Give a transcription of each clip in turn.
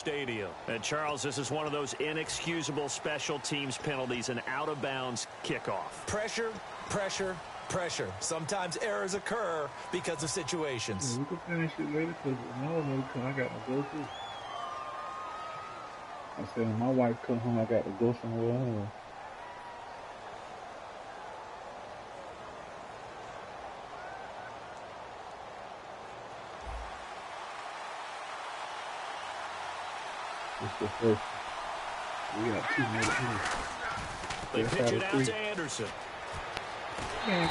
stadium. And Charles, this is one of those inexcusable special teams penalties, an out-of-bounds kickoff. Pressure, pressure, pressure. Sometimes errors occur because of situations. We can finish it later because I got to go too. I said when my wife come home, I got to go somewhere else. It's the first. We got 2 minutes here. They pitch it out to Anderson. Man,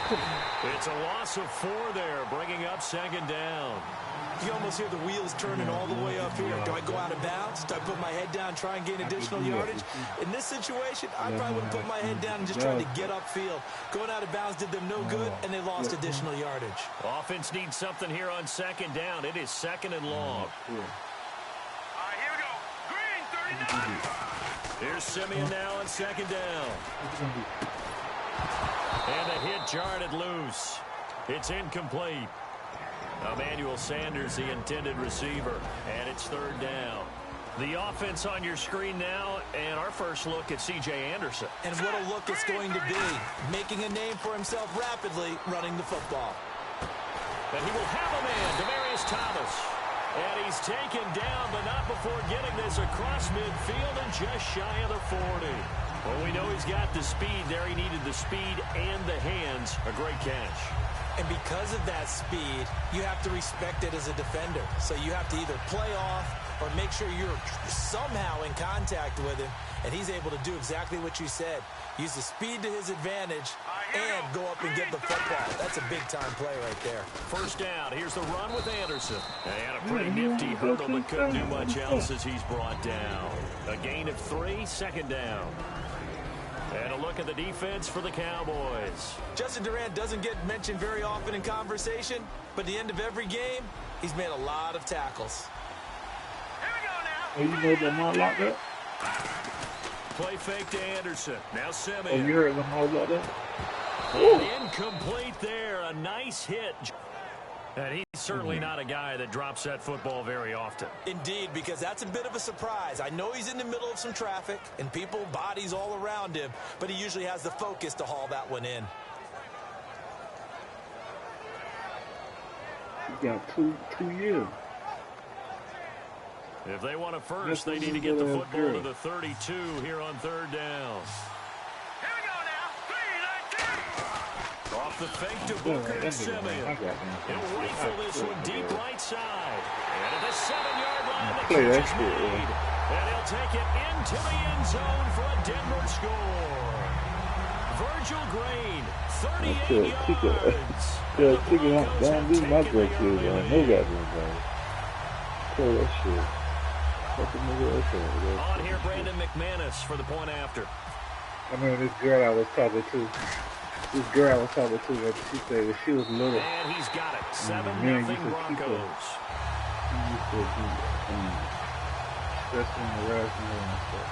it's a loss of 4 there, bringing up second down. You almost hear the wheels turning all the way up here. Do I go out of bounds? Do I put my head down and try and gain additional yardage? In this situation, I probably wouldn't put my head down and just try to get upfield. Going out of bounds did them no good, and they lost additional yardage. Offense needs something here on second down. It is second and long. Here's Simeon now on second down. And the hit jarred it loose. It's incomplete. Emmanuel Sanders, the intended receiver, and it's third down. The offense on your screen now, and our first look at C.J. Anderson. And what a look it's going to be, making a name for himself rapidly running the football. And he will have a man, Demaryius Thomas. And he's taken down, but not before getting this across midfield and just shy of the 40. Well, we know he's got the speed there. He needed the speed and the hands. A great catch. And because of that speed, you have to respect it as a defender. So you have to either play off or make sure you're somehow in contact with him. And he's able to do exactly what you said. Use the speed to his advantage and go up and get the football. That's a big-time play right there. First down. Here's the run with Anderson. And a pretty nifty hurdle, but couldn't do much else as he's brought down. A gain of 3, second down. And a look at the defense for the Cowboys. Justin Durant doesn't get mentioned very often in conversation, but at the end of every game, he's made a lot of tackles. Here we go now. Oh, you made them all locked up? Play fake to Anderson. Now Simeon. Oh, you heard them all locked up? Incomplete there. A nice hit. And he's certainly not a guy that drops that football very often. Indeed, because that's a bit of a surprise. I know he's in the middle of some traffic and people, bodies all around him, but he usually has the focus to haul that one in. He got two years. If they want a first, they need to get the football to the 32 here on third down. Off the fake to Booker to Simeon. He'll rifle this one deep right side. And at the 7-yard line, the catch is made. And he'll take it into the end zone for a Denver score. Virgil Green, 38 yards. Don't do my break here, man. No goddamn. Pull that shit. On here, Brandon McManus for the point after. I remember this girl I was talking to. She said that she was little. And he's got it. 7-0 Broncos. She used to be that's in the last year and stuff.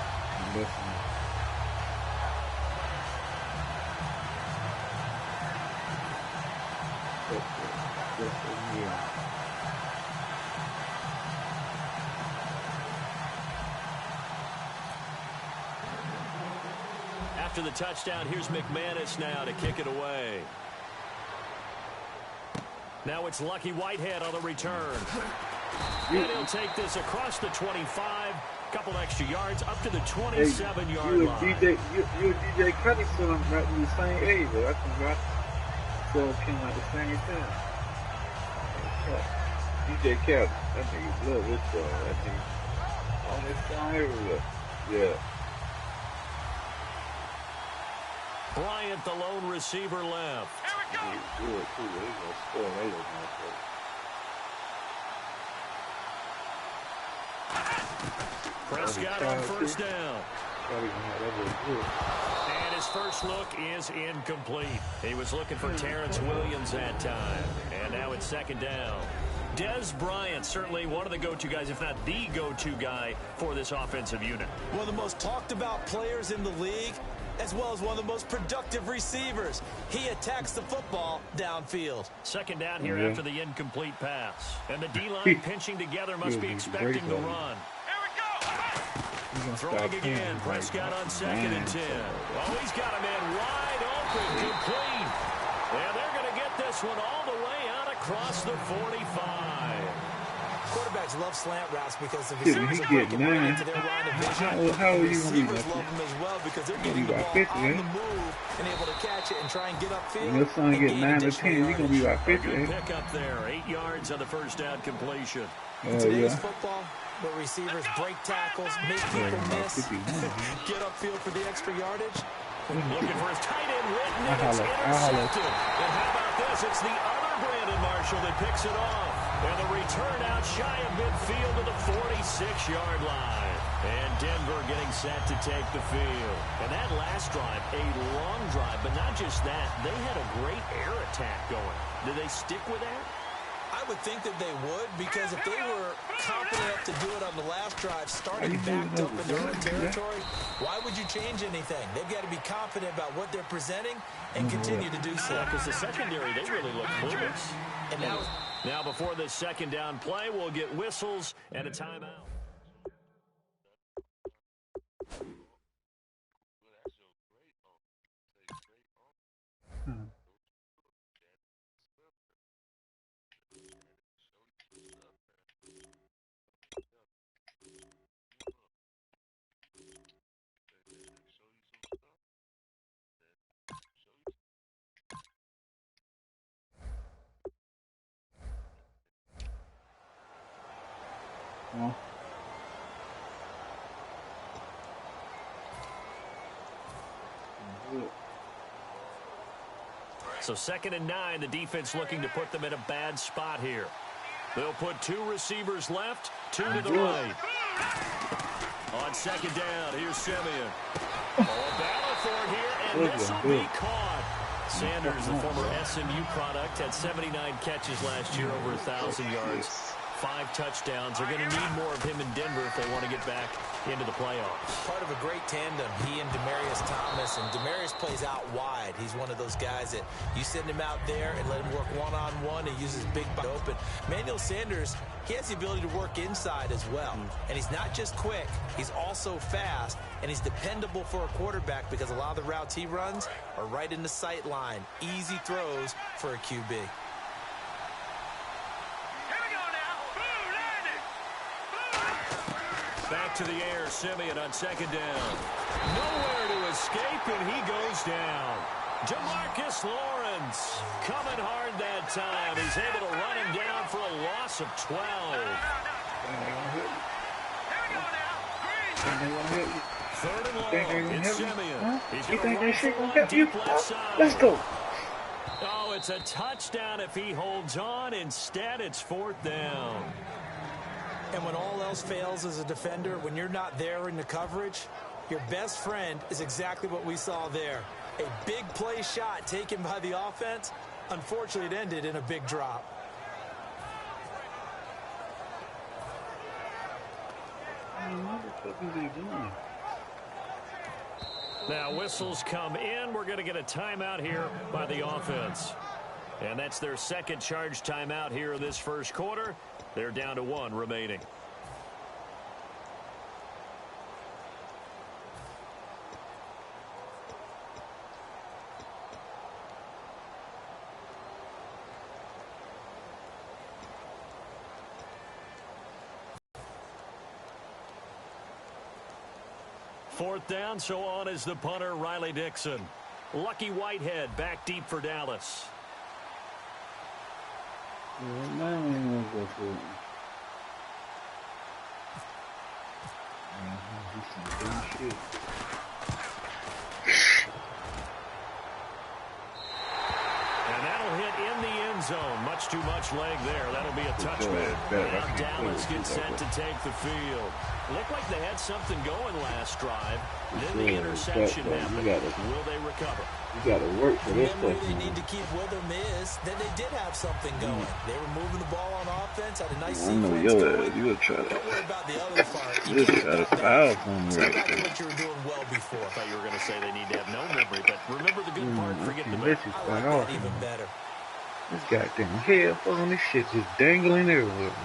After the touchdown, here's McManus now to kick it away. Now it's Lucky Whitehead on the return. And he'll take this across the 25, couple extra yards, up to the 27-yard line. You DJ Cuddy still right in the same age, but I think I still came at the same time. DJ Cuddy, that nigga love this guy. That nigga on this guy everywhere. Yeah. Bryant, the lone receiver, left. Here we go. Prescott on first down. And his first look is incomplete. He was looking for Terrence Williams that time. And now it's second down. Dez Bryant, certainly one of the go-to guys, if not the go-to guy for this offensive unit. One of the most talked about players in the league, as well as one of the most productive receivers. He attacks the football downfield. Second down here after the incomplete pass. And the D-line pinching together, must be expecting the run. Here we go. Throwing again, Prescott on 2nd and 10. Oh, he's got a man wide open, complete. And they're going to get this one all the way out across the 45. Quarterbacks love slant routes because the receivers are breaking right into their line of vision. How are you receivers love them as well because they're getting the ball on the move and able to catch it and try and get upfield. When your son get 9 to 10, you're going to be about 50. Good pick up there. 8 yards on the first down completion. In today's football, where receivers break tackles, make people miss, get upfield for the extra yardage. Looking for his tight end written, and it's intercepted. And how about this? It's the other Brandon Marshall that picks it off. And the return out shy of midfield to the 46-yard line. And Denver getting set to take the field. And that last drive, a long drive, but not just that. They had a great air attack going. Did they stick with that? I would think that they would, because if they were confident enough to do it on the last drive, starting backed up in their own territory, why would you change anything? They've got to be confident about what they're presenting and continue to do so. Because the secondary, they really look clueless. And now before this second down play, we'll get whistles and a timeout. So 2nd and 9, the defense looking to put them in a bad spot here. They'll put 2 receivers left, 2 to the right. On 2nd down, here's Simeon. A battle for it here, and this will be caught. Sanders, the former SMU product, had 79 catches last year, over 1,000 yards. 5 touchdowns. They're going to need more of him in Denver if they want to get back into the playoffs. Part of a great tandem, he and Demaryius Thomas. And Demaryius plays out wide. He's one of those guys that you send him out there and let him work one-on-one. He uses big body open. Manuel Sanders, he has the ability to work inside as well. And he's not just quick, he's also fast, and he's dependable for a quarterback because a lot of the routes he runs are right in the sight line. Easy throws for a QB. Back to the air, Simeon on 2nd down. Nowhere to escape, and he goes down. Jamarcus Lawrence coming hard that time. He's able to run him down for a loss of 12. Third and long, it's Simeon. He's going to run for one deep left side. Let's go. Oh, it's a touchdown if he holds on. Instead, it's 4th down. And when all else fails as a defender, when you're not there in the coverage, your best friend is exactly what we saw there. A big play shot taken by the offense. Unfortunately, it ended in a big drop. What the fuck is he doing? Now, whistles come in. We're going to get a timeout here by the offense. And that's their second charge timeout here in this first quarter. They're down to 1 remaining. Fourth down, so on is the punter, Riley Dixon. Lucky Whitehead back deep for Dallas. And that'll hit in the end zone. Much too much leg there. That'll be a touchback. Now Dallas gets set to take the field. Looked like they had something going last drive. Then the interception happened. Will they recover? You got to work for this stuff. They need to keep with them is that they did have something going. They were moving the ball on offense, had a nice sequence going. You'll try to. Don't worry about the other part. You got to foul from right there. What you were doing well before. I thought you were going to say they need to have no memory, but remember the good part, forget the bad. I like that even better. This goddamn headphone, this shit just dangling everywhere.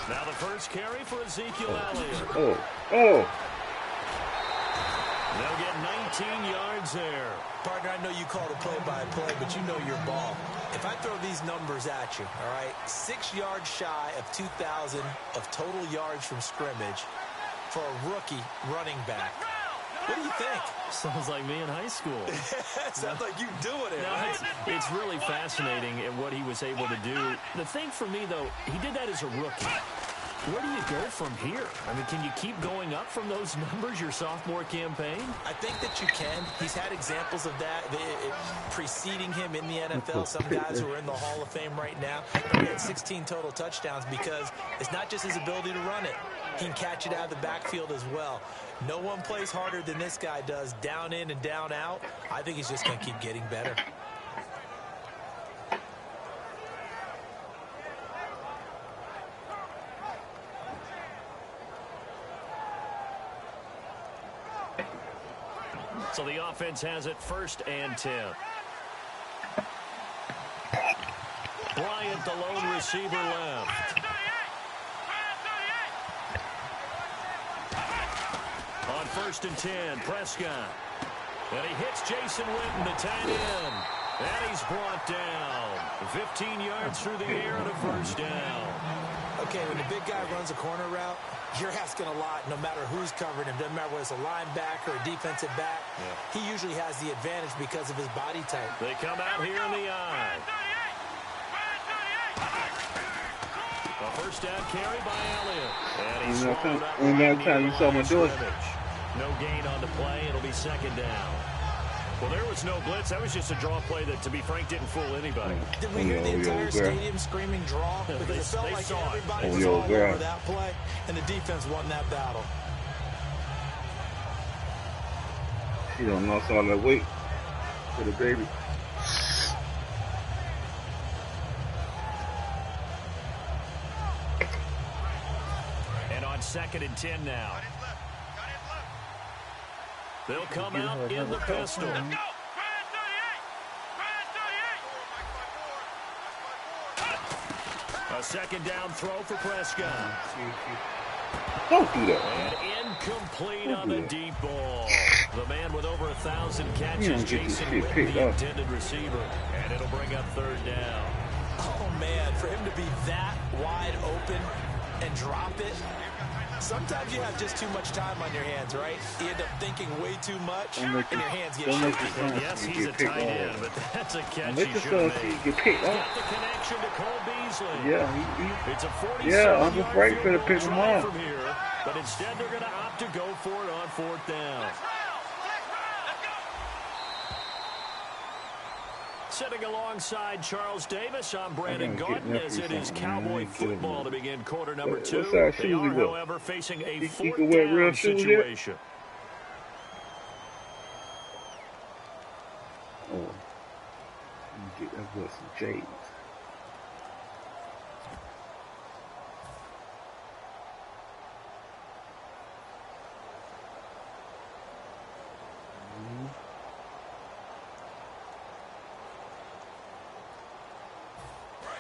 Now the first carry for Ezekiel Elliott. Oh. They'll get 19 yards there. Partner, I know you called a play-by-play, but you know your ball. If I throw these numbers at you, all right, 6 yards shy of 2,000 of total yards from scrimmage for a rookie running back. What do you think? Sounds like me in high school. Sounds like you doing it, no, right? It's really fascinating at what he was able to do. The thing for me, though, he did that as a rookie. Where do you go from here? I mean, can you keep going up from those numbers your sophomore campaign? I think that you can. He's had examples of that preceding him in the NFL. Some guys who are in the Hall of Fame right now. He had 16 total touchdowns because it's not just his ability to run it. He can catch it out of the backfield as well. No one plays harder than this guy does, down in and down out. I think he's just going to keep getting better. So the offense has it 1st and 10. Bryant, the lone receiver, left. On 1st and 10, Prescott. And he hits Jason Witten, the tight end. And he's brought down. 15 yards through the air and a 1st down. Okay, when the big guy runs a corner route, you're asking a lot no matter who's covering him. Doesn't matter whether it's a linebacker or a defensive back. Yeah. He usually has the advantage because of his body type. They come out here in the eye. A 1st down carry by Elliott. And he's swallowed up right. No gain on the play. It'll be 2nd down. Well, there was no blitz. That was just a draw play that, to be frank, didn't fool anybody. Did we hear the entire stadium screaming draw? Because it felt like everybody was all over that play, and the defense won that battle. She don't lost all that weight for the baby. And on 2nd and 10 now. They'll come out in the pistol. A 2nd down throw for Prescott. Don't do that. And incomplete on the deep ball. The man with over 1,000 catches, Jason Witten, the intended receiver. And it'll bring up 3rd down. Oh, man, for him to be that wide open and drop it. Sometimes you have just too much time on your hands, right? You end up thinking way too much, and your hands get shaky. Yes, he's a tight end, but that's a catch he should have made. Get picked got the connection to Cole Beasley. Yeah, it's a 47-yard I'm afraid for the pick him up from here, but instead they're going to opt to go for it on 4th down. Sitting alongside Charles Davis, I'm Brandon Gordon as it is Cowboy football to begin quarter number 2. They are, however, facing a 4th down situation. Oh, get that with some J's.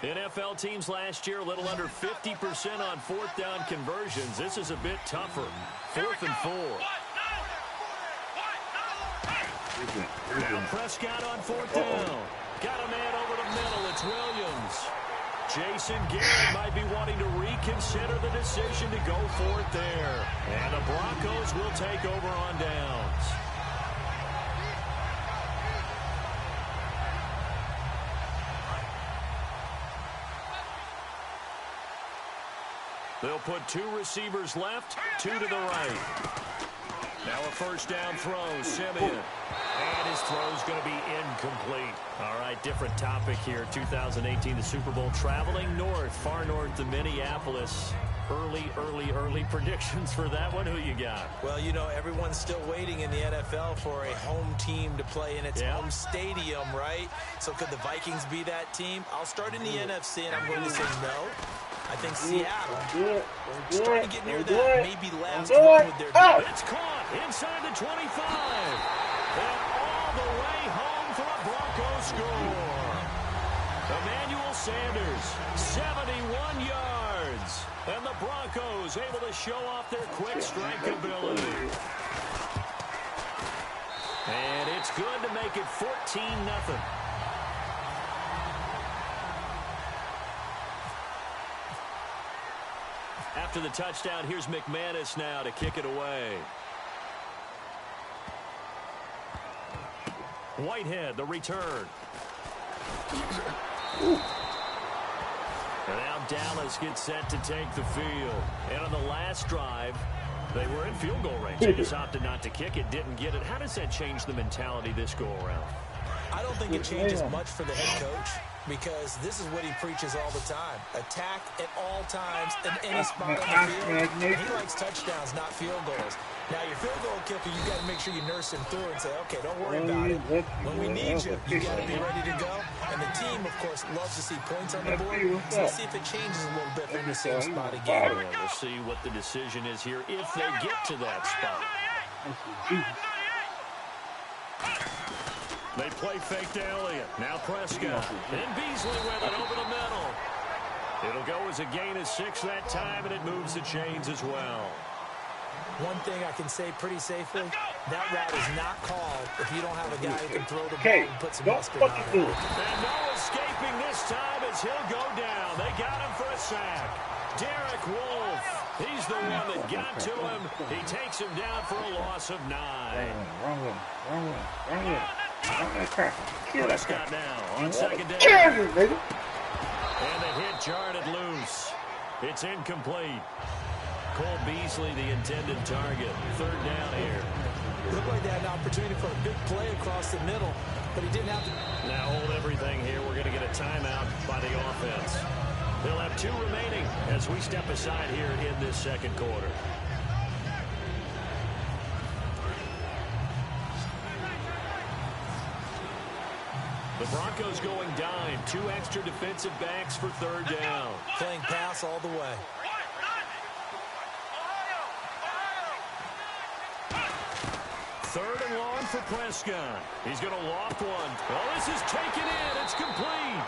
NFL teams last year a little under 50% on 4th down conversions. This is a bit tougher. 4th and 4. Now Prescott on 4th down. Got a man over the middle. It's Williams. Jason Garrett might be wanting to reconsider the decision to go for it there. And the Broncos will take over on downs. They'll put 2 receivers left, 2 to the right. Now a 1st down throw, Simeon. And his throw's going to be incomplete. All right, different topic here. 2018, the Super Bowl, traveling north, far north to Minneapolis. Early predictions for that one. Who you got? Well, you know, everyone's still waiting in the NFL for a home team to play in its home stadium, right? So could the Vikings be that team? I'll start in the NFC, and I'm going to say no. I think Seattle starting to get near that maybe last one with their It's caught inside the 25. And all the way home for a Broncos score. Emmanuel Sanders, 71 yards. yards. And the Broncos able to show off their quick strike ability. And it's good to make it 14-0. After the touchdown, here's McManus now to kick it away. Whitehead, the return. And now Dallas gets set to take the field. And on the last drive, they were in field goal range. They just opted not to kick it, didn't get it. How does that change the mentality this go-around? I don't think it changes much for the head coach because this is what he preaches all the time. Attack at all times in any spot on the field. And he likes touchdowns, not field goals. Now, your field goal kicker, you got to make sure you nurse him through and say, okay, don't worry about it. When we need you, you got to be ready to go. And the team, of course, loves to see points on the board. So let's see if it changes a little bit from the same spot again. Yeah, we'll see what the decision is here if they get to that spot. They play fake to Elliott. Now Prescott. And Beasley with it over the middle. It'll go as a gain of 6 that time, and it moves the chains as well. One thing I can say pretty safely, that route is not called if you don't have a guy who can throw the ball and put some mustard on it. And no escaping this time as he'll go down. They got him for a sack. Derek Wolfe, he's the one that got to him. He takes him down for a loss of 9. Prescott now on second down. And the hit jarred it loose. It's incomplete. Cole Beasley, the intended target. 3rd down here. Looked like they had an opportunity for a big play across the middle, but he didn't have to. Now hold everything here. We're going to get a timeout by the offense. They'll have 2 remaining as we step aside here in this second quarter. The Broncos going dime. 2 extra defensive backs for 3rd down. Playing pass all the way. Third and long for Prescott. He's going to loft one. Oh, this is taken in. It's complete.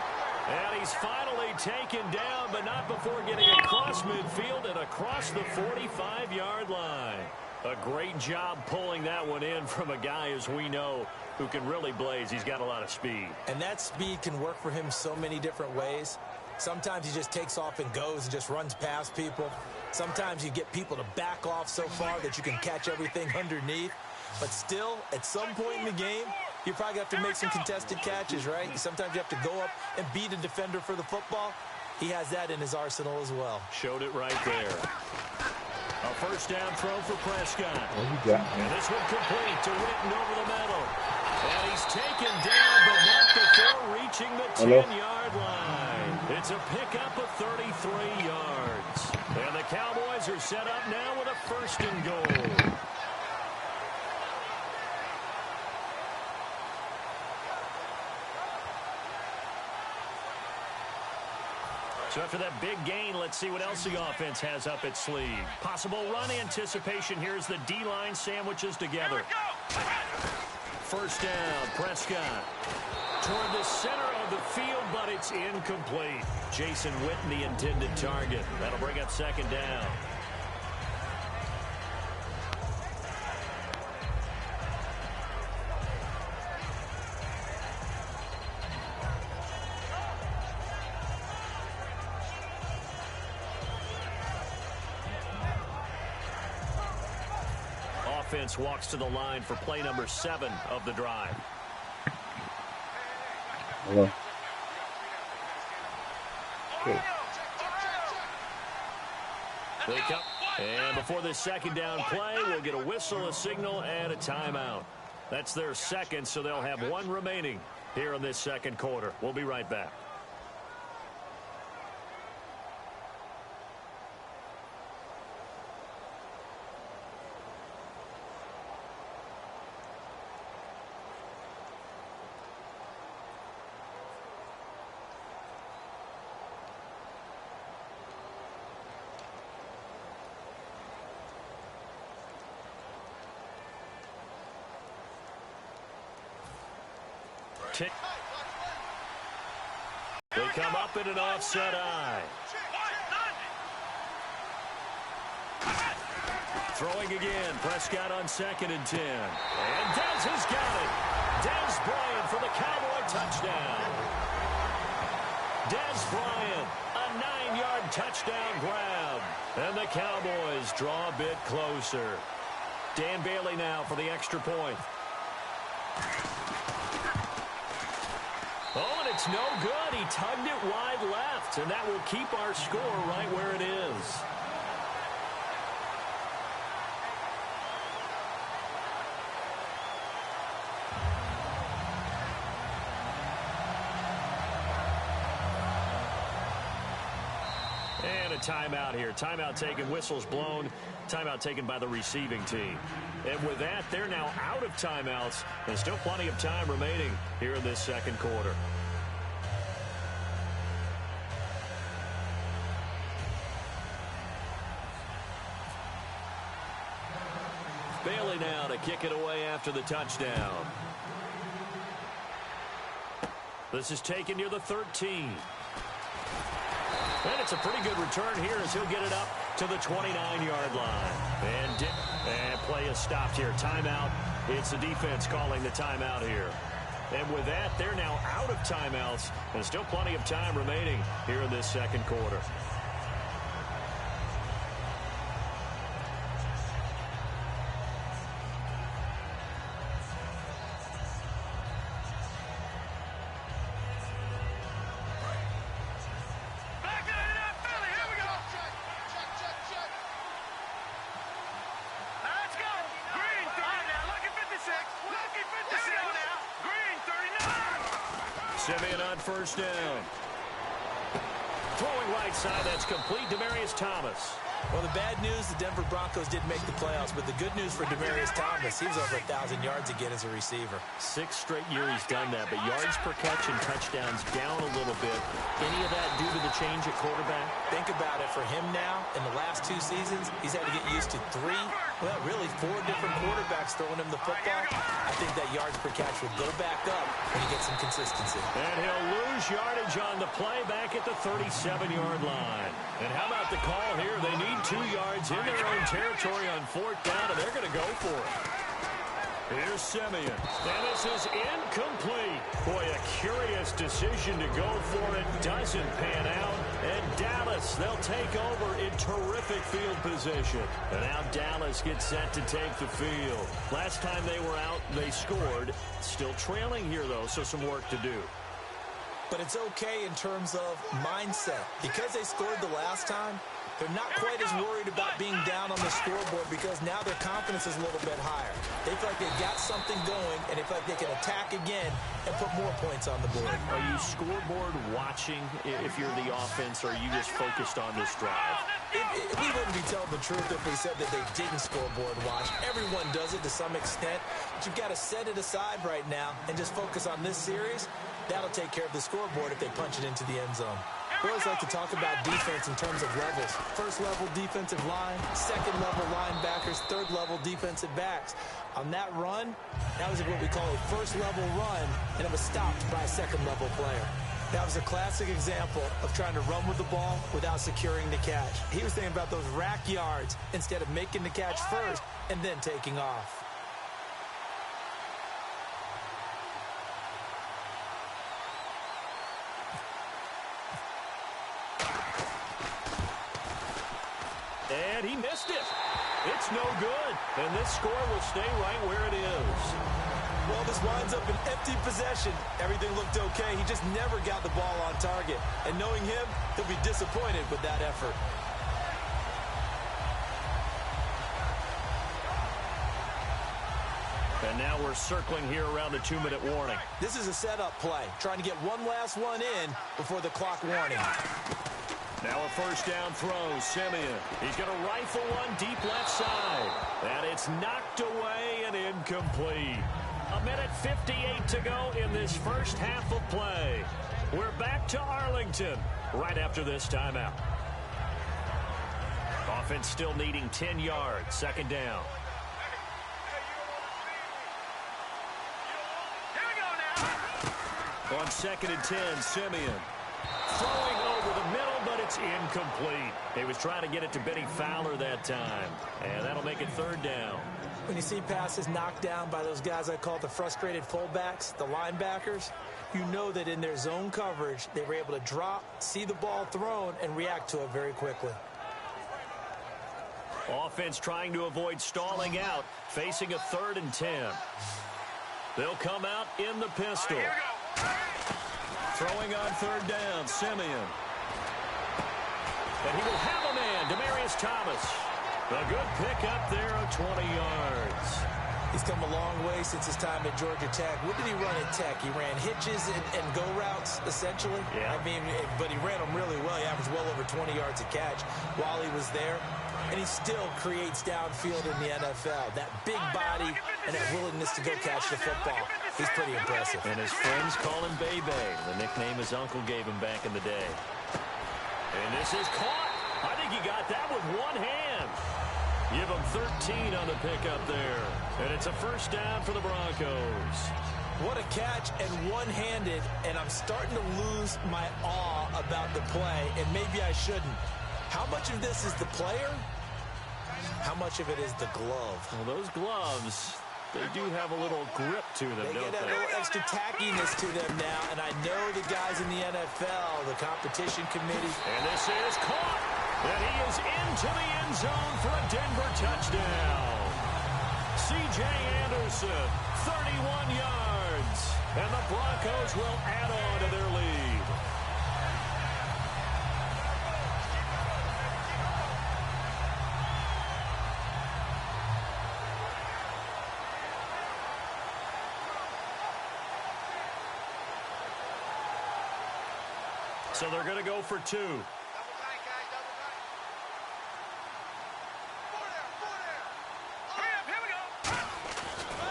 And he's finally taken down, but not before getting across midfield and across the 45-yard line. A great job pulling that one in from a guy, as we know, who can really blaze. He's got a lot of speed. And that speed can work for him so many different ways. Sometimes he just takes off and goes and just runs past people. Sometimes you get people to back off so far that you can catch everything underneath. But still, at some point in the game, you probably have to make some contested catches, right? Sometimes you have to go up and beat a defender for the football. He has that in his arsenal as well. Showed it right there. A first down throw for Prescott. And this one complete to Witten over the middle. And he's taken down, but not before reaching the 10-yard line. It's a pickup of 33 yards. And the Cowboys are set up now with a 1st and goal. So after that big gain, let's see what else the offense has up its sleeve. Possible run anticipation here as the D-line sandwiches together. First down, Prescott. Toward the center of the field, but it's incomplete. Jason Witten, the intended target. That'll bring up 2nd down. Offense walks to the line for play number 7 of the drive. Hello. Okay. They come, and before this 2nd down play, we'll get a whistle, a signal, and a timeout. That's their 2nd, so they'll have 1 remaining here in this 2nd quarter. We'll be right back. They come up in an offset eye. Throwing again. Prescott on 2nd and 10. And Dez has got it. Dez Bryant for the Cowboy touchdown. Dez Bryant, a 9-yard touchdown grab. And the Cowboys draw a bit closer. Dan Bailey now for the extra point. Oh, and it's no good. He tugged it wide left, and that will keep our score right where it is. And a timeout here. Timeout taken, whistles blown. Timeout taken by the receiving team. And with that, they're now out of timeouts. There's still plenty of time remaining here in this second quarter. Bailey now to kick it away after the touchdown. This is taken near the 13. And it's a pretty good return here as he'll get it up to the 29-yard line. And play is stopped here. Timeout. It's the defense calling the timeout here. And with that, they're now out of timeouts. And still plenty of time remaining here in this second quarter. Simeon on first down. Throwing right side, that's complete. Demaryius Thomas. Well, the bad news, the Denver Broncos did make the playoffs, but the good news for Demaryius Thomas, he was over 1,000 yards again as a receiver. 6 straight years he's done that, but yards per catch and touchdowns down a little bit. Any of that due to the change at quarterback? Think about it. For him now, in the last 2 seasons, he's had to get used to 4 different quarterbacks throwing him the football. I think that yards per catch will go back up when he gets some consistency. And he'll lose yardage on the play back at the 37-yard line. And how about the call here? They need 2 yards in their own territory on 4th down, and they're going to go for it. Here's Simeon. And this is incomplete. Boy, a curious decision to go for it. Doesn't pan out. And Dallas, they'll take over in terrific field position. And now Dallas gets set to take the field. Last time they were out, they scored. Still trailing here, though, so some work to do. But it's okay in terms of mindset. Because they scored the last time, they're not quite as worried about being down on the scoreboard because now their confidence is a little bit higher. They feel like they've got something going, and they feel like they can attack again and put more points on the board. Are you scoreboard watching if you're the offense, or are you just focused on this drive? We wouldn't be telling the truth if we said that they didn't scoreboard watch. Everyone does it to some extent, but you've got to set it aside right now and just focus on this series. That'll take care of the scoreboard if they punch it into the end zone. We always like to talk about defense in terms of levels. First level defensive line, second level linebackers, third level defensive backs. On that run, that was what we call a first level run, and it was stopped by a second level player. That was a classic example of trying to run with the ball without securing the catch. He was thinking about those rack yards instead of making the catch first and then taking off. And he missed it. It's no good. And this score will stay right where it is. Well, this winds up an empty possession. Everything looked okay. He just never got the ball on target. And knowing him, he'll be disappointed with that effort. And now we're circling here around the 2-minute warning. This is a setup play, trying to get one last one in before the clock warning. Now a first down throw, Simeon. He's going to rifle one deep left side. And it's knocked away and incomplete. 1:58 to go in this first half of play. We're back to Arlington right after this timeout. Offense still needing 10 yards. Second down. On 2nd and 10, Simeon. Throwing over the middle, but it's It's incomplete. He was trying to get it to Benny Fowler that time. And that'll make it third down. When you see passes knocked down by those guys I call the frustrated fullbacks, the linebackers, you know that in their zone coverage, they were able to drop, see the ball thrown, and react to it very quickly. Offense trying to avoid stalling out, facing a 3rd and 10. They'll come out in the pistol. Throwing on 3rd down, Simeon. And he will have a man, Demaryius Thomas. A good pickup there of 20 yards. He's come a long way since his time at Georgia Tech. What did he run at Tech? He ran hitches and go routes, essentially. Yeah. I mean, but he ran them really well. He averaged well over 20 yards a catch while he was there. And he still creates downfield in the NFL. That big body and that willingness to go catch the football. He's pretty impressive. And his friends call him Bebe, the nickname his uncle gave him back in the day. And this is caught. I think he got that with one hand. Give him 13 on the pickup there. And it's a first down for the Broncos. What a catch and one-handed, and I'm starting to lose my awe about the play, and maybe I shouldn't. How much of this is the player? How much of it is the glove? Well, those gloves, they do have a little grip to them, They don't get a they? little extra tackiness to them now, and I know the guys in the NFL, the competition committee. And this is caught. And he is into the end zone for a Denver touchdown. C.J. Anderson, 31 yards. And the Broncos will add on to their lead. So they're going to go for 2.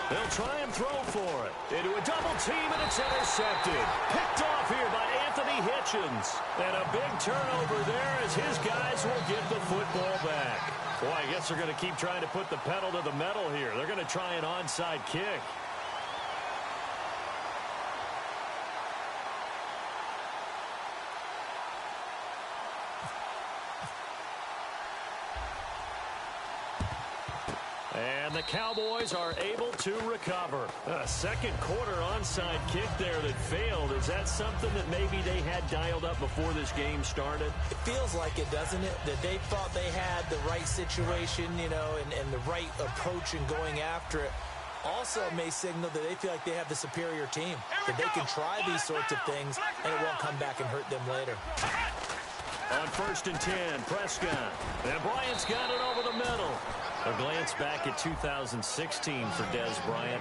They'll try and throw for it. Into a double team, and it's intercepted. Picked off here by Anthony Hitchens. And a big turnover there as his guys will get the football back. Boy, I guess they're going to keep trying to put the pedal to the metal here. They're going to try an onside kick. And the Cowboys are able to recover. A second quarter onside kick there that failed. Is that something that maybe they had dialed up before this game started? It feels like it, doesn't it? That they thought they had the right situation, you know, and the right approach in going after it. Also may signal that they feel like they have the superior team, that they can try these sorts of things, and it won't come back and hurt them later. On 1st and 10, Prescott. And Bryant's got it over the middle. A glance back at 2016 for Dez Bryant.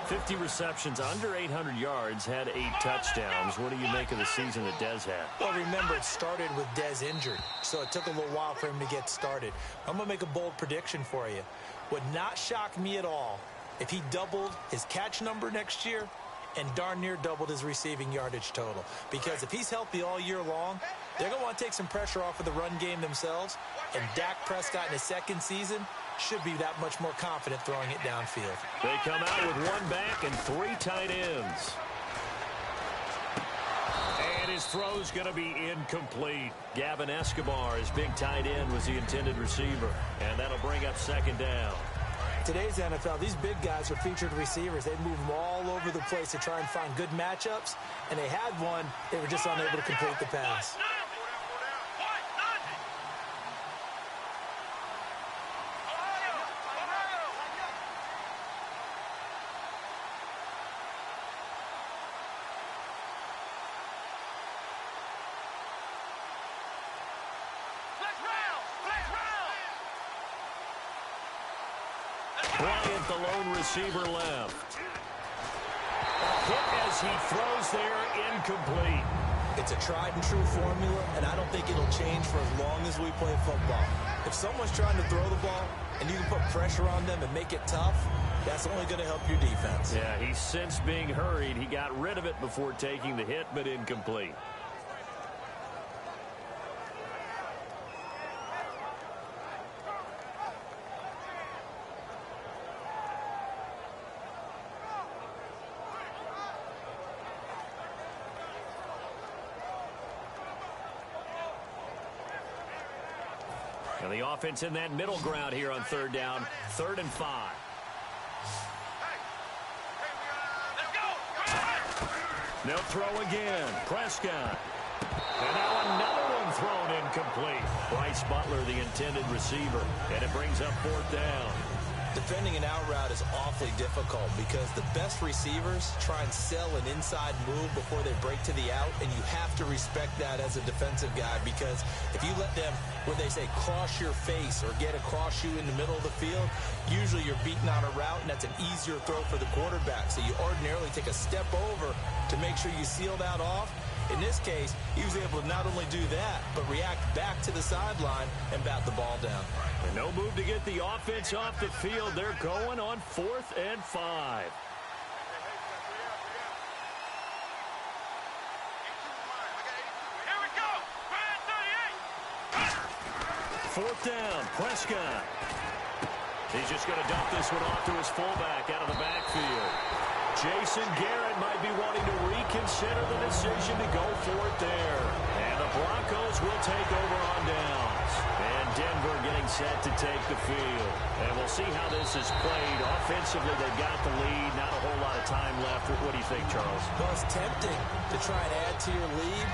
50 receptions, under 800 yards, had 8 touchdowns. What do you make of the season that Dez had? Well, remember, it started with Dez injured, so it took a little while for him to get started. I'm going to make a bold prediction for you. Would not shock me at all if he doubled his catch number next year and darn near doubled his receiving yardage total. Because if he's healthy all year long, they're going to want to take some pressure off of the run game themselves, and Dak Prescott in his second season should be that much more confident throwing it downfield. They come out with 1 back and 3 tight ends. And his throw's going to be incomplete. Gavin Escobar, his big tight end, was the intended receiver. And that'll bring up 2nd down. Today's NFL, these big guys are featured receivers. They move them all over the place to try and find good matchups. And they had one. They were just unable to complete the pass. Bryant, the lone receiver, left. A hit as he throws there, incomplete. It's a tried-and-true formula, and I don't think it'll change for as long as we play football. If someone's trying to throw the ball and you can put pressure on them and make it tough, that's only going to help your defense. Yeah, he's since being hurried. He got rid of it before taking the hit, but incomplete. And the offense in that middle ground here on third down, 3rd and 5. They'll throw again. Prescott. And now another one thrown incomplete. Bryce Butler, the intended receiver. And it brings up 4th down. Defending an out route is awfully difficult because the best receivers try and sell an inside move before they break to the out, and you have to respect that as a defensive guy, because if you let them, when they say cross your face or get across you in the middle of the field, usually you're beating on a route, and that's an easier throw for the quarterback. So you ordinarily take a step over to make sure you seal that off. In this case, he was able to not only do that, but react back to the sideline and bat the ball down. And no move to get the offense off the field. They're going on 4th and 5. Here we go. 4th down, Prescott. He's just going to dump this one off to his fullback out of the backfield. Jason Garrett might be wanting to reconsider the decision to go for it there. And the Broncos will take over on downs. And Denver getting set to take the field. And we'll see how this is played. Offensively, they've got the lead. Not a whole lot of time left. What do you think, Charles? Well, it's tempting to try and add to your lead,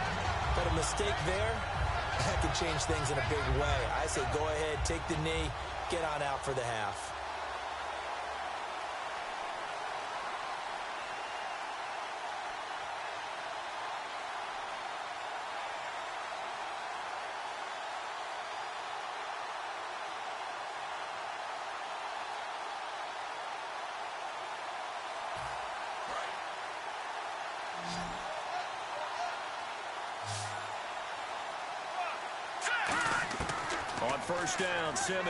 but a mistake there, that could change things in a big way. I say go ahead, take the knee, get on out for the half. On 1st down, Simeon.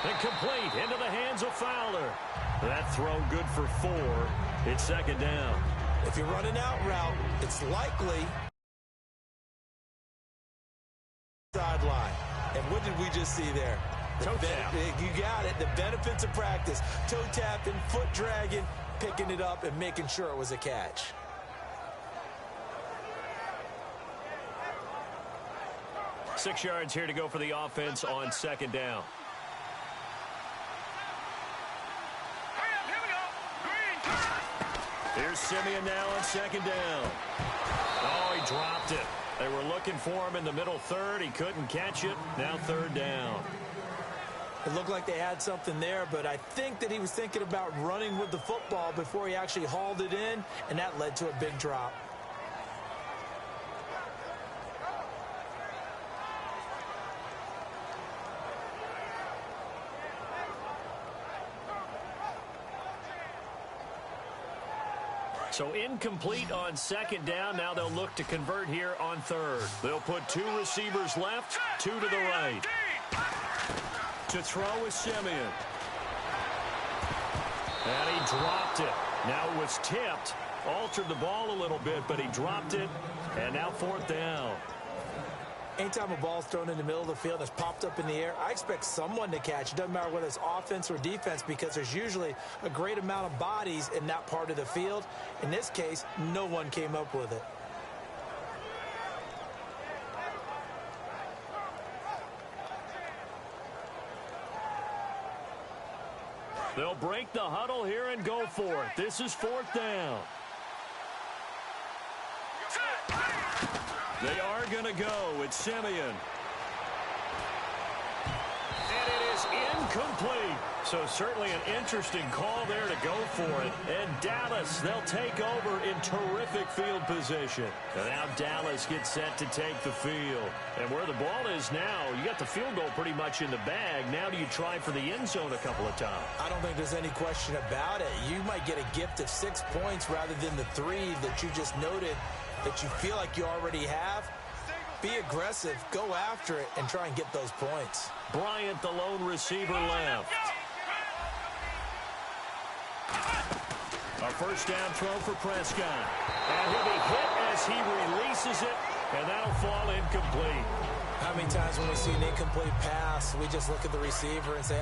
Incomplete, into the hands of Fowler. That throw good for 4. It's 2nd down. If you run an out route, it's likely sideline. And what did we just see there? Toe tap. You got it. The benefits of practice. Toe tapping, foot dragging, picking it up, and making sure it was a catch. Six yards here to go for the offense on 2nd down. Here's Simeon now on 2nd down. Oh, he dropped it. They were looking for him in the middle 3rd. He couldn't catch it. Now 3rd down. It looked like they had something there, but I think that he was thinking about running with the football before he actually hauled it in, and that led to a big drop. So incomplete on 2nd down. Now they'll look to convert here on 3rd. They'll put 2 receivers left, 2 to the right. To throw is Simeon. And he dropped it. Now it was tipped. Altered the ball a little bit, but he dropped it. And now 4th down. Anytime a ball's thrown in the middle of the field that's popped up in the air, I expect someone to catch. It doesn't matter whether it's offense or defense, because there's usually a great amount of bodies in that part of the field. In this case, no one came up with it. They'll break the huddle here and go for it. This is 4th down. They are going to go. It's Simeon. And it is incomplete. So certainly an interesting call there to go for it. And Dallas, they'll take over in terrific field position. And now Dallas gets set to take the field. And where the ball is now, you got the field goal pretty much in the bag. Now do you try for the end zone a couple of times? I don't think there's any question about it. You might get a gift of 6 points rather than the 3 that you just noted that you feel like you already have. Be aggressive, go after it, and try and get those points. Bryant, the lone receiver, left. A 1st down throw for Prescott. And he'll be hit as he releases it, and that'll fall incomplete. How many times when we see an incomplete pass, we just look at the receiver and say,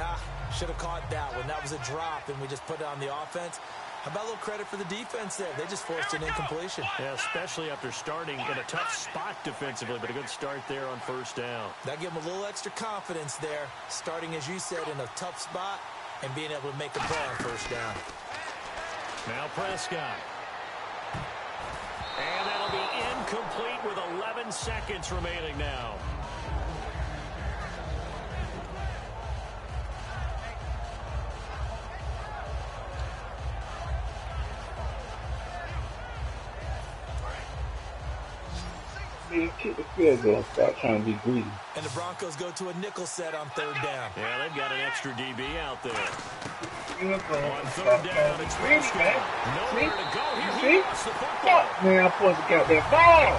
should have caught that one. That was a drop, and we just put it on the offense. How about a little credit for the defense there? They just forced an incompletion. Yeah, especially after starting in a tough spot defensively, but a good start there on first down. That gave them a little extra confidence there, starting, as you said, in a tough spot and being able to make a play on first down. Now Prescott. And that'll be incomplete with 11 seconds remaining now. Kick the field goal. Stop trying to be greedy. And the Broncos go to a nickel set on third down. Yeah, they've got an extra DB out there. On third down, it's Prescott. Nowhere to go here. He lost the football. Man, I'm supposed to get that ball.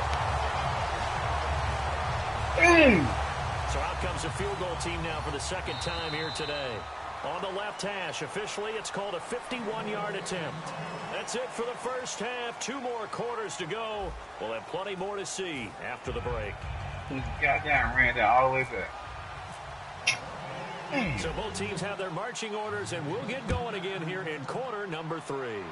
So out comes a field goal team now for the second time here today. On the left hash, officially, it's called a 51-yard attempt. That's it for the first half. 2 more quarters to go. We'll have plenty more to see after the break. Got down, ran that all the way back. So both teams have their marching orders, and we'll get going again here in quarter number 3.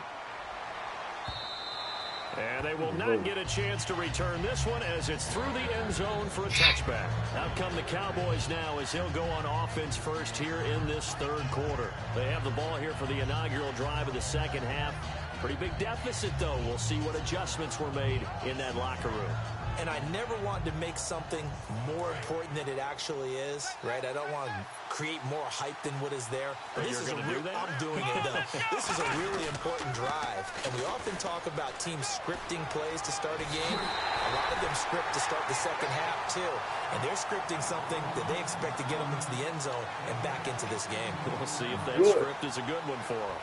And they will not get a chance to return this one as it's through the end zone for a touchback. Out come the Cowboys now as they'll go on offense first here in this third quarter. They have the ball here for the inaugural drive of the second half. Pretty big deficit, though. We'll see what adjustments were made in that locker room. And I never want to make something more important than it actually is, right? I don't want to create more hype than what is there. But this is a real, I'm doing it, though. This is a really important drive. And we often talk about teams scripting plays to start a game. A lot of them script to start the second half, too. And they're scripting something that they expect to get them into the end zone and back into this game. We'll see if that script is a good one for them.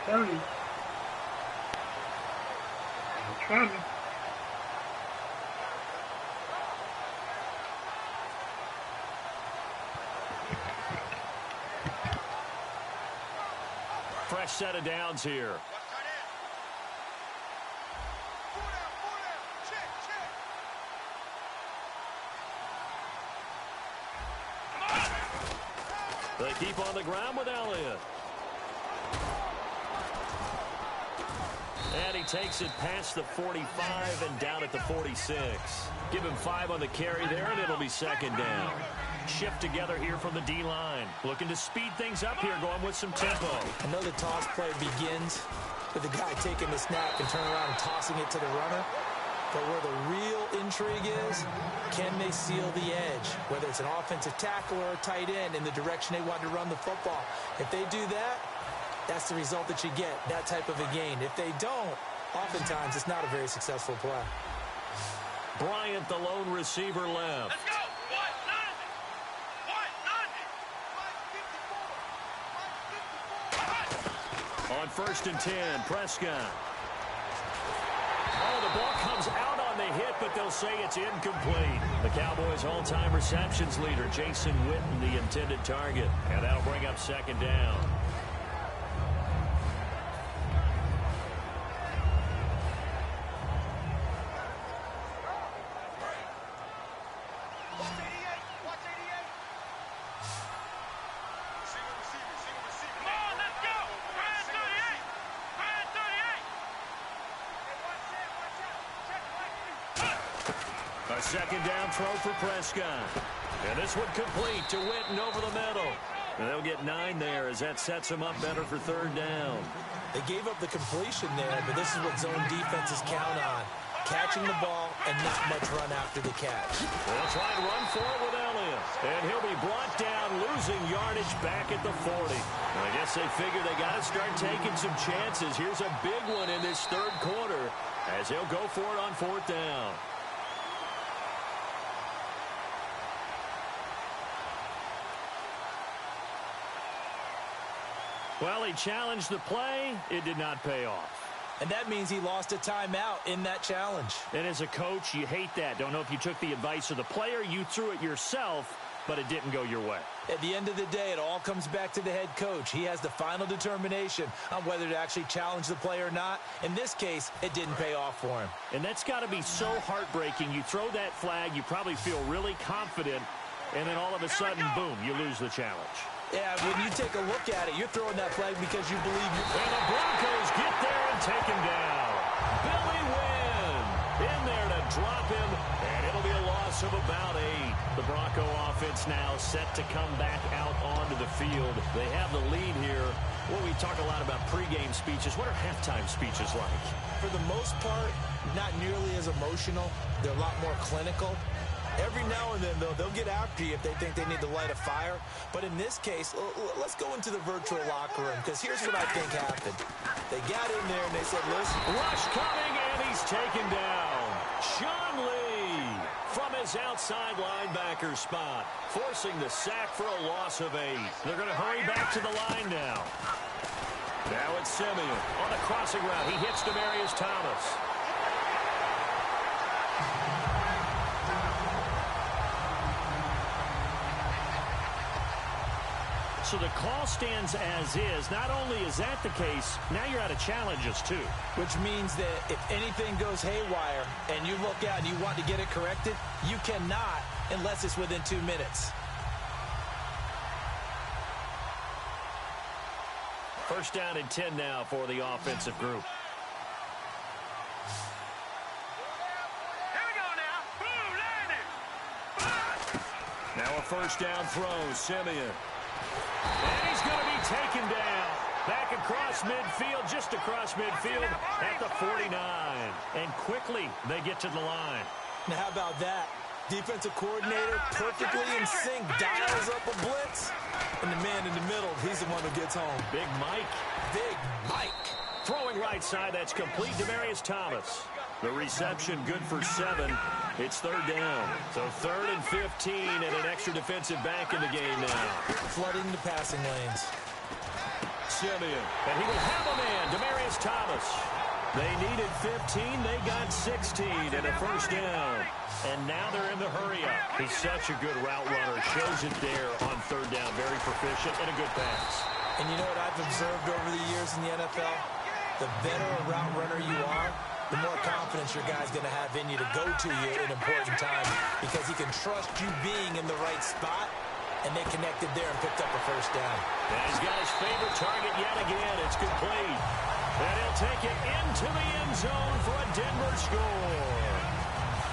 Tell you. I'm trying to. Fresh set of downs here. They keep on the ground with Elliott. And he takes it past the 45 and down at the 46. Give him 5 on the carry there, and it'll be second down. Shift together here from the D-line. Looking to speed things up here, going with some tempo. I know the toss play begins with the guy taking the snap and turning around and tossing it to the runner. But where the real intrigue is, can they seal the edge? Whether it's an offensive tackle or a tight end in the direction they want to run the football. If they do that, that's the result that you get, that type of a gain. If they don't, oftentimes it's not a very successful play. Bryant, the lone receiver, left. Let's go. On 1st and 10, Prescott. Oh, the ball comes out on the hit, but they'll say it's incomplete. The Cowboys' all-time receptions leader, Jason Witten, the intended target. And that'll bring up second down. A second down throw for Prescott. And this one complete to Witten over the middle. And they'll get 9 there as that sets them up better for third down. They gave up the completion there, but this is what zone defenses count on. Catching the ball and not much run after the catch. They'll try and run for it with Elliott. And he'll be brought down, losing yardage back at the 40. I guess they figure they got to start taking some chances. Here's a big one in this third quarter as he'll go for it on 4th down. Well, he challenged the play. It did not pay off. And that means he lost a timeout in that challenge. And as a coach, you hate that. Don't know if you took the advice of the player. You threw it yourself, but it didn't go your way. At the end of the day, it all comes back to the head coach. He has the final determination on whether to actually challenge the play or not. In this case, it didn't pay off for him. And that's got to be so heartbreaking. You throw that flag, you probably feel really confident, and then all of a sudden, boom, you lose the challenge. Yeah, when you take a look at it, you're throwing that flag because you believe you. And the Broncos get there and take him down. Billy Wynn in there to drop him, and it'll be a loss of about 8. The Bronco offense now set to come back out onto the field. They have the lead here. Well, we talk a lot about pregame speeches. What are halftime speeches like? For the most part, not nearly as emotional. They're a lot more clinical. Every now and then, though, they'll get after you if they think they need to light a fire. But in this case, let's go into the virtual locker room, because here's what I think happened. They got in there and they said, listen. Rush coming, and he's taken down. Sean Lee from his outside linebacker spot, forcing the sack for a loss of 8. They're going to hurry back to the line now. Now it's Simeon on the crossing route. He hits Demaryius Thomas. So the call stands as is. Not only is that the case, now you're out of challenges too. Which means that if anything goes haywire and you look out and you want to get it corrected, you cannot unless it's within 2 minutes. First down and 10 now for the offensive group. Here we go now. Boom, landed. Now a first down throw, Simeon. And he's going to be taken down. Back across midfield, just across midfield at the 49. And quickly they get to the line. Now how about that? Defensive coordinator perfectly in sync, dials up a blitz. And the man in the middle, he's the one who gets home. Big Mike. Big Mike. Throwing right side, that's complete. Demaryius Thomas. The reception good for 7. It's third down. So 3rd and 15 and an extra defensive back in the game now. Flooding the passing lanes. Simeon. And he will have a man, Demaryius Thomas. They needed 15. They got 16 and a first down. And now they're in the hurry-up. He's such a good route runner. Shows it there on third down. Very proficient and a good pass. And you know what I've observed over the years in the NFL? The better a route runner you are, the more confidence your guy's going to have in you to go to you in important times, because he can trust you being in the right spot, and they connected there and picked up a first down. And he's got his favorite target yet again. It's complete. And he'll take it into the end zone for a Denver score.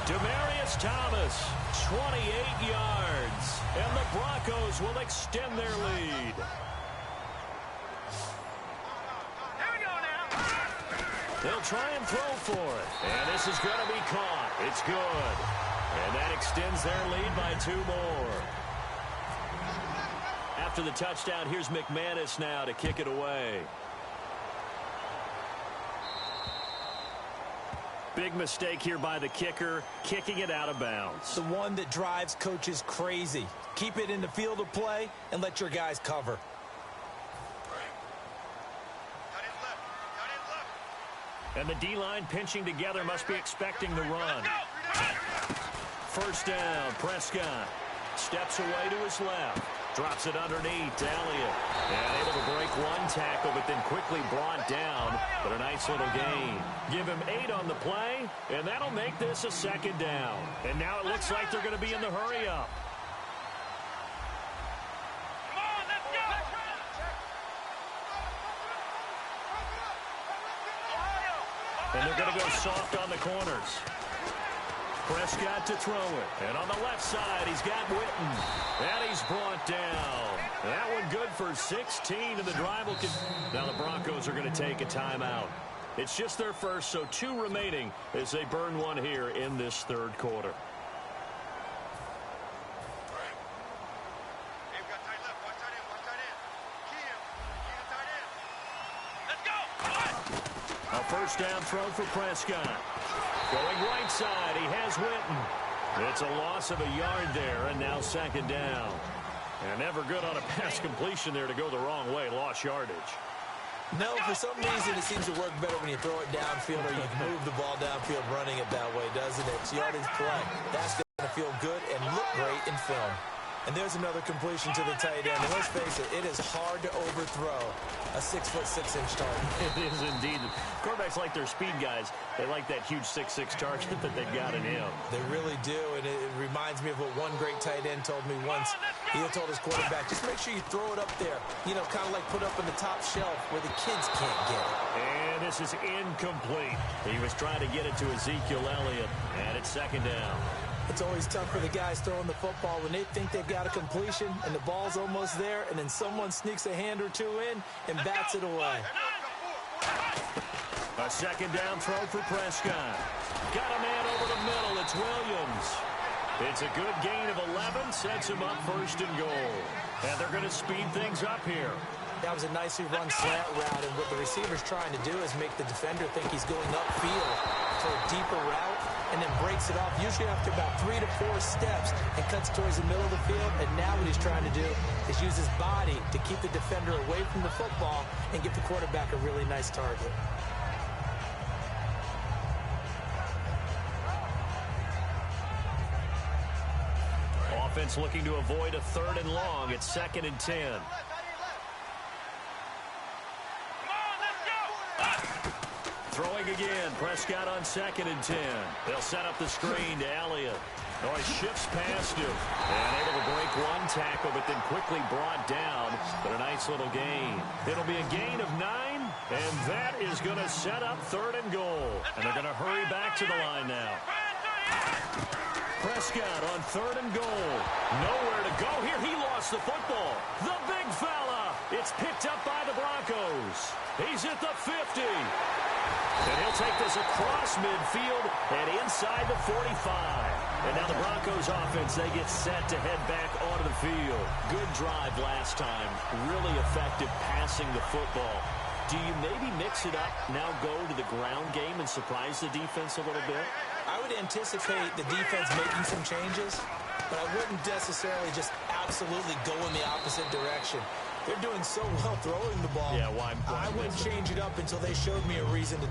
Demaryius Thomas, 28 yards, and the Broncos will extend their lead. Here we go now. They'll try and throw for it, and this is going to be caught. It's good, and that extends their lead by 2 more. After the touchdown, here's McManus now to kick it away. Big mistake here by the kicker, kicking it out of bounds. The one that drives coaches crazy. Keep it in the field of play and let your guys cover. And the D-line pinching together, must be expecting the run. First down, Prescott steps away to his left. Drops it underneath to Elliott. And able to break 1 tackle, but then quickly brought down. But a nice little gain. Give him 8 on the play, and that'll make this a second down. And now it looks like they're going to be in the hurry-up. Come on, let's go. And they're going to go soft on the corners. Prescott to throw it. And on the left side, he's got Witten. And he's brought down. That one good for 16, and the drive will continue. Now the Broncos are going to take a timeout. It's just their first, so 2 remaining as they burn 1 here in this third quarter. Hey, we got tight left. Watch tight end. Watch tight end. Key him. Key the tight end. Let's go. Come on. A first down throw for Prescott. Going right side, he has Witten. It's a loss of a yard there, and now second down. And never good on a pass completion there to go the wrong way. Lost yardage. No, for some reason it seems to work better when you throw it downfield or you move the ball downfield running it that way, doesn't it? It's yardage play. That's going to feel good and look great in film. And there's another completion to the tight end. And let's face it, it is hard to overthrow a 6'6" target. It is indeed. Quarterbacks like their speed guys. They like that huge 6'6" target that they've got in him. They really do, and it reminds me of what one great tight end told me once. He told his quarterback, just make sure you throw it up there, you know, kind of like put up on the top shelf where the kids can't get it. And this is incomplete. He was trying to get it to Ezekiel Elliott, and it's second down. It's always tough for the guys throwing the football when they think they've got a completion and the ball's almost there, and then someone sneaks a hand or two in and bats it away. A second down throw for Prescott. Got a man over the middle. It's Williams. It's a good gain of 11. Sets him up first and goal. And they're going to speed things up here. That was a nicely run slant route, and what the receiver's trying to do is make the defender think he's going upfield for a deeper route, and then breaks it off, usually after about 3 to 4 steps, and cuts towards the middle of the field. And now what he's trying to do is use his body to keep the defender away from the football and give the quarterback a really nice target. Offense looking to avoid a 3rd and long. It's 2nd and 10. Throwing again. Prescott on 2nd and 10. They'll set up the screen to Elliott. Oh, he shifts past him. And able to break one tackle, but then quickly brought down. But a nice little gain. It'll be a gain of 9, and that is going to set up 3rd and goal. And they're going to hurry back to the line now. Prescott on 3rd and goal. Nowhere to go here. He lost the football. The big fella. It's picked up by the Broncos. He's at the 50. And he'll take this across midfield and inside the 45. And now the Broncos offense, they get set to head back onto the field. Good drive last time. Really effective passing the football. Do you maybe mix it up, now go to the ground game and surprise the defense a little bit? I would anticipate the defense making some changes, but I wouldn't necessarily just absolutely go in the opposite direction. They're doing so well throwing the ball. Yeah, why I wouldn't change it up until they showed me a reason to.